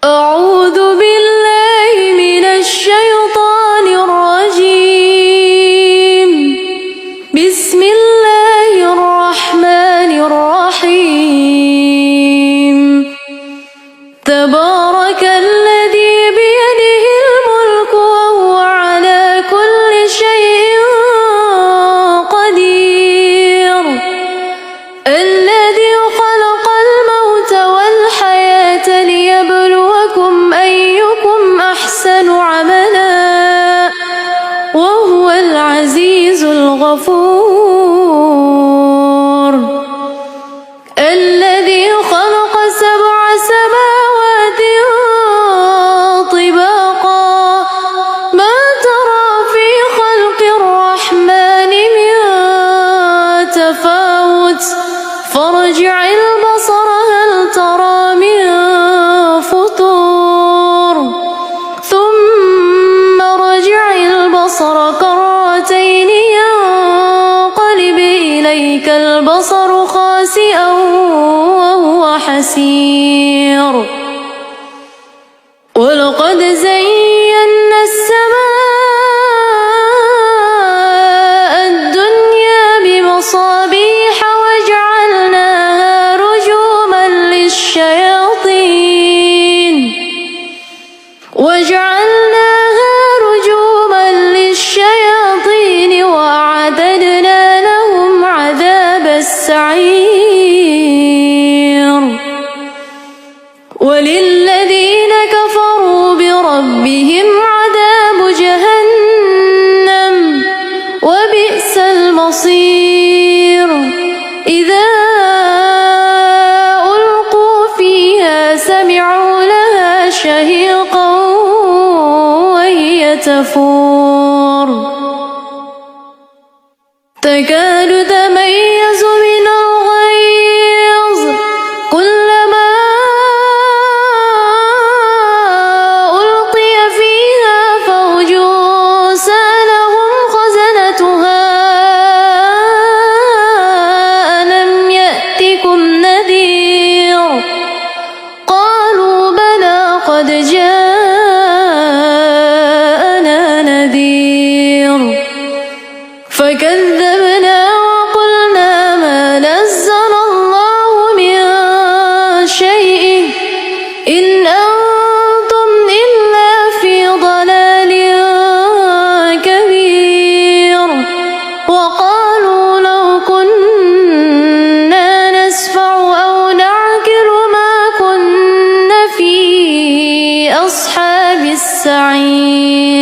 أعوذ بالله من الشيطان الرجيم. بسم الله الرحمن الرحيم. تبارك الذي بيده الملك وهو على كل شيء قدير. الذي خلق الموت والحياة ليبلوكم أيكم أحسن عملا وهو العزيز الغفور. الذي خلق 7 سماوات طباقا ما ترى في خلق الرحمن من تفاوت فارجع البصر هل ترى من فطور ثم ارجع البصر كرتين ينقلب إليك البصر خاسئا وهو حسير. ولقد زينا السماء الدنيا بمصابيح وجعلناها رجوما للشياطين وأعتدنا لهم عذاب السعير. وللذين كفروا بربهم عذاب جهنم وبئس المصير. إذا ألقوا فيها سمعوا لها شهيقا وهي تفور تكاد تميز من الغيظ كلما ألقي فيها فوج سألهم خزنتها ألم يأتكم نذير قالوا بلى قد جاءنا نذير فكذبنا وقلنا ما نزل الله من شيء إن أنتم إلا في ضلال كبير. وقالوا لو كنا نسمع أو نعقل ما كنا في أصحاب السعير.